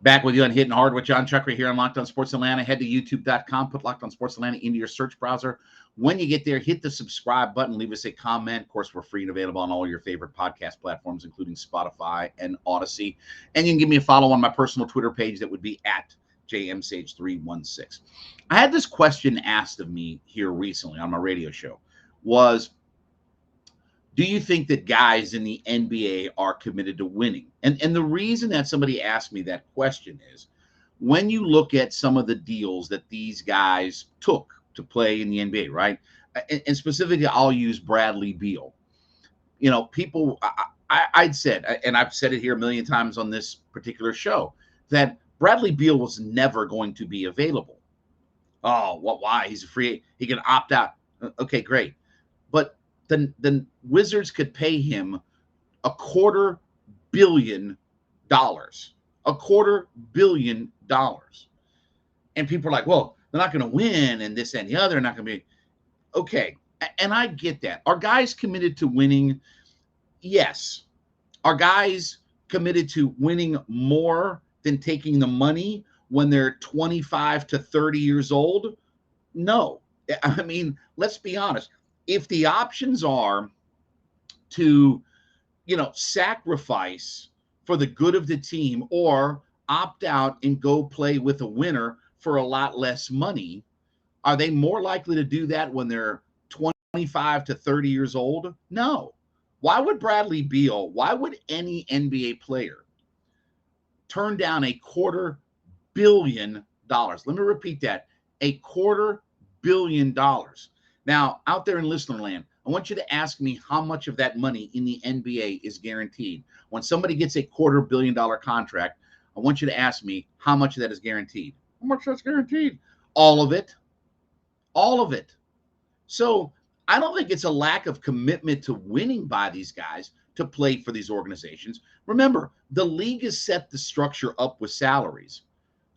Back with you on Hittin Hard with Jon Chuckery here on Locked On Sports Atlanta. Head to youtube.com, put Locked On Sports Atlanta into your search browser. When you get there, hit the subscribe button, leave us a comment. Of course, we're free and available on all your favorite podcast platforms, including Spotify and Odyssey. And you can give me a follow on my personal Twitter page. That would be at JMSage316. I had this question asked of me here recently on my radio show was, do you think that guys in the NBA are committed to winning? And the reason that somebody asked me that question is when you look at some of the deals that these guys took to play in the NBA, right? And specifically, I'll use Bradley Beal. You know, people, I'd said, and I've said it here a million times on this particular show, that Bradley Beal was never going to be available. Oh, what? Why? He's a free, he can opt out. Okay, great. But the Wizards could pay him $250 million. $250 million. And people are like, well, they're not going to win and this and the other. Not going to be. Okay. And I get that. Are guys committed to winning? Yes. Are guys committed to winning more than taking the money when they're 25 to 30 years old? No. I mean, let's be honest. If the options are to, sacrifice for the good of the team or opt out and go play with a winner for a lot less money, are they more likely to do that when they're 25 to 30 years old? No. Why would Bradley Beal, why would any NBA player turn down $250 million? Let me repeat that. $250 million. Now, out there in listener land, I want you to ask me how much of that money in the NBA is guaranteed. When somebody gets $250 million contract, I want you to ask me how much of that is guaranteed. How much that's guaranteed? All of it. All of it. So I don't think it's a lack of commitment to winning by these guys to play for these organizations. Remember, the league has set the structure up with salaries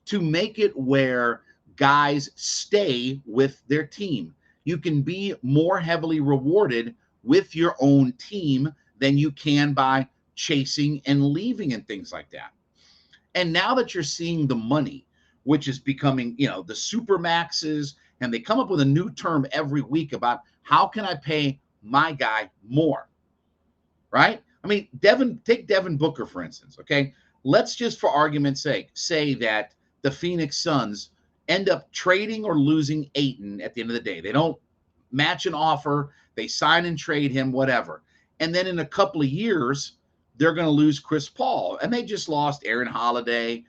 to make it where guys stay with their team. You can be more heavily rewarded with your own team than you can by chasing and leaving and things like that. And now that you're seeing the money, which is becoming, the super maxes, and they come up with a new term every week about how can I pay my guy more, right? I mean, take Devin Booker, for instance, okay? Let's just, for argument's sake, say that the Phoenix Suns end up trading or losing Ayton at the end of the day. They don't match an offer. They sign and trade him, whatever. And then in a couple of years, they're going to lose Chris Paul. And they just lost Aaron Holiday.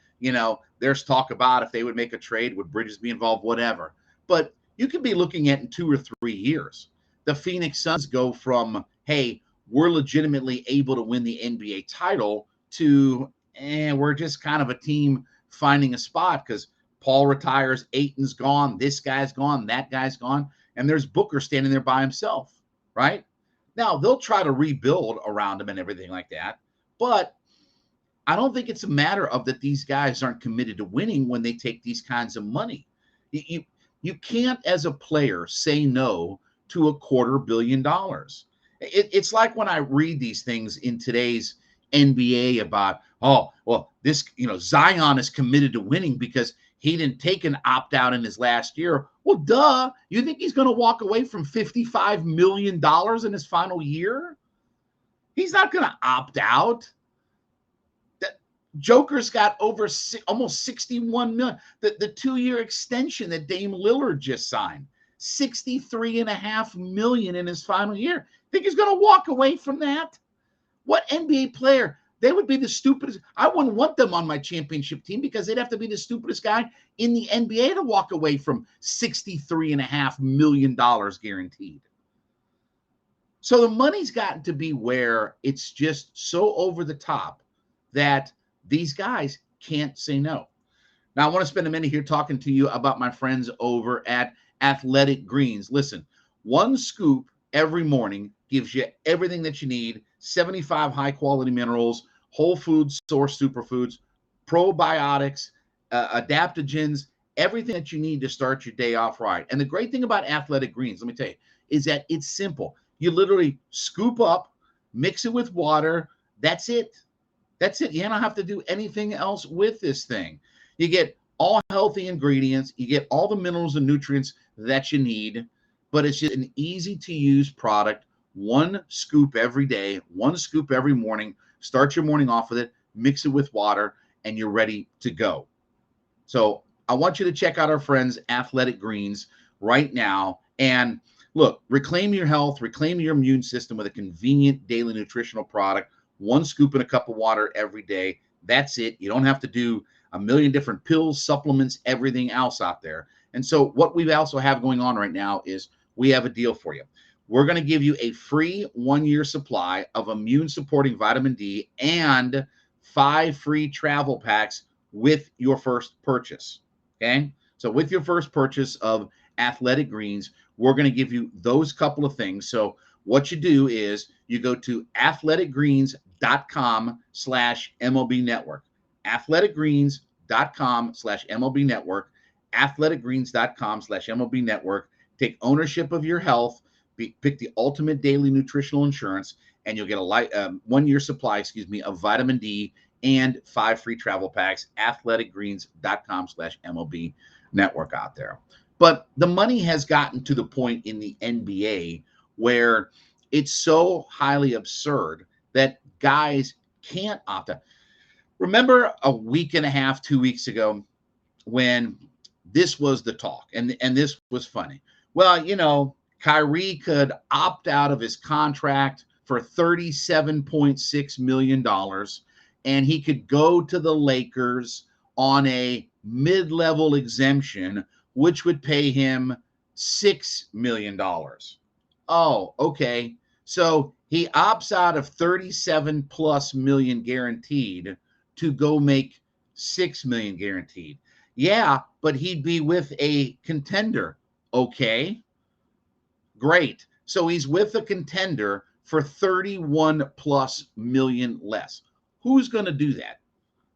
There's talk about if they would make a trade, would Bridges be involved, whatever. But you could be looking at in 2 or 3 years, the Phoenix Suns go from, hey, we're legitimately able to win the NBA title to, we're just kind of a team finding a spot because Paul retires, Ayton's gone, this guy's gone, that guy's gone, and there's Booker standing there by himself, right? Now, they'll try to rebuild around him and everything like that, but I don't think it's a matter of that these guys aren't committed to winning when they take these kinds of money. You can't, as a player, say no to $250 million. It's like when I read these things in today's NBA about, this, Zion is committed to winning because he didn't take an opt-out in his last year. Well, duh. You think he's going to walk away from $55 million in his final year? He's not going to opt out. Joker's got over almost $61 million. The 2-year extension that Dame Lillard just signed, $63.5 million in his final year. Think he's going to walk away from that? What NBA player? They would be the stupidest. I wouldn't want them on my championship team because they'd have to be the stupidest guy in the NBA to walk away from $63.5 million guaranteed. So the money's gotten to be where it's just so over the top that these guys can't say no. Now, I want to spend a minute here talking to you about my friends over at Athletic Greens. Listen, one scoop every morning gives you everything that you need, 75 high-quality minerals, whole food source superfoods, probiotics, adaptogens, everything that you need to start your day off right. And the great thing about Athletic Greens, let me tell you, is that it's simple. You literally scoop up, mix it with water. That's it. That's it. You don't have to do anything else with this thing. You get all healthy ingredients. You get all the minerals and nutrients that you need, but it's just an easy to use product. One scoop every day, one scoop every morning. Start your morning off with it, mix it with water, and you're ready to go. So I want you to check out our friends, Athletic Greens, right now. And look, reclaim your health, reclaim your immune system with a convenient daily nutritional product. One scoop in a cup of water every day. That's it. You don't have to do a million different pills, supplements, everything else out there. And so what we also have going on right now is we have a deal for you. We're going to give you a free 1-year supply of immune supporting vitamin D and 5 free travel packs with your first purchase. Okay. So with your first purchase of Athletic Greens, we're going to give you those couple of things. So what you do is you go to athleticgreens.com/MLB network, athleticgreens.com/MLB network, athleticgreens.com/MLB network. Take ownership of your health, pick the ultimate daily nutritional insurance, and you'll get a 1-year supply, of vitamin D and 5 free travel packs, athleticgreens.com/MLB network out there. But the money has gotten to the point in the NBA where it's so highly absurd that guys can't opt out. Remember a week and a half, 2 weeks ago, when this was the talk, and this was funny. Well, Kyrie could opt out of his contract for $37.6 million, and he could go to the Lakers on a mid-level exemption, which would pay him $6 million. Oh, okay. So he opts out of 37 plus million guaranteed to go make 6 million guaranteed. Yeah, but he'd be with a contender. Okay, great. So he's with a contender for 31 plus million less. Who's going to do that?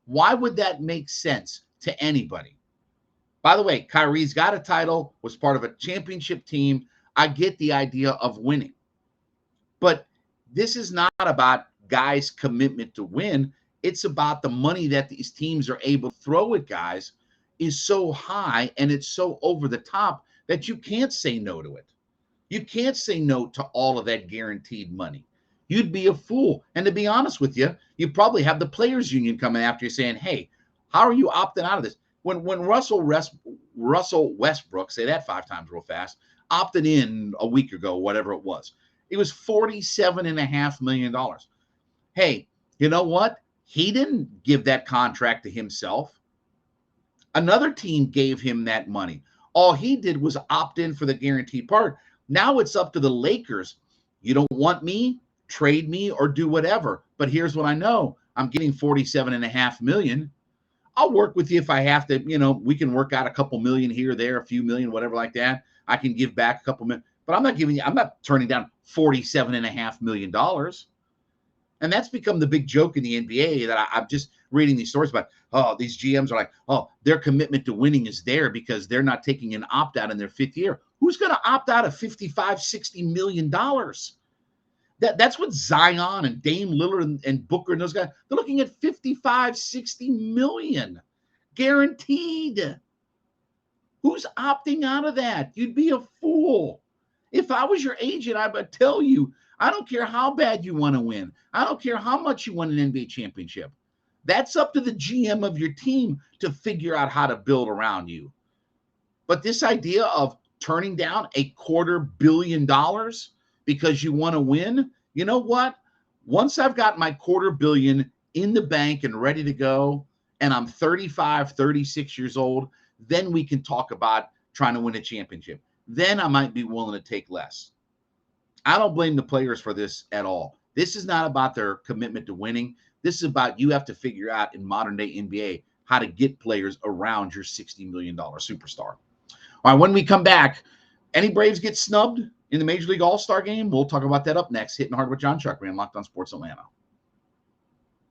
Why would that make sense to anybody? By the way, Kyrie's got a title, was part of a championship team. I get the idea of winning. But this is not about guys' commitment to win. It's about the money that these teams are able to throw at guys is so high and it's so over the top that you can't say no to it. You can't say no to all of that guaranteed money. You'd be a fool. And to be honest with you, you probably have the players union coming after you saying, hey, how are you opting out of this? When Russell Westbrook, say that 5 times real fast, opted in a week ago, whatever it was $47.5 million. Hey, you know what? He didn't give that contract to himself. Another team gave him that money. All he did was opt in for the guaranteed part. Now it's up to the Lakers. You don't want me? Trade me or do whatever. But here's what I know. I'm getting $47.5 million. I'll work with you if I have to. We can work out a couple million here, there, a few million, whatever like that. I can give back a couple million. But I'm not turning down $47.5 million. And that's become the big joke in the NBA that I'm just reading these stories about. Oh, these GMs are like, oh, their commitment to winning is there because they're not taking an opt-out in their 5th year. Who's going to opt out of $55-60 million? That's what Zion and Dame Lillard and Booker and those guys, they're looking at $55-60 million guaranteed. Who's opting out of that? You'd be a fool. If I was your agent, I would tell you, I don't care how bad you want to win. I don't care how much you want an NBA championship. That's up to the GM of your team to figure out how to build around you. But this idea of turning down $250 million because you want to win, you know what? Once I've got my $250 million in the bank and ready to go, and I'm 35, 36 years old, then we can talk about trying to win a championship. Then I might be willing to take less. I don't blame the players for this at all. This is not about their commitment to winning. This is about you have to figure out in modern day NBA how to get players around your $60 million superstar. All right, when we come back, any Braves get snubbed in the Major League All-Star game? We'll talk about that up next. Hitting Hard with Jon Chuckery on Locked On Sports Atlanta.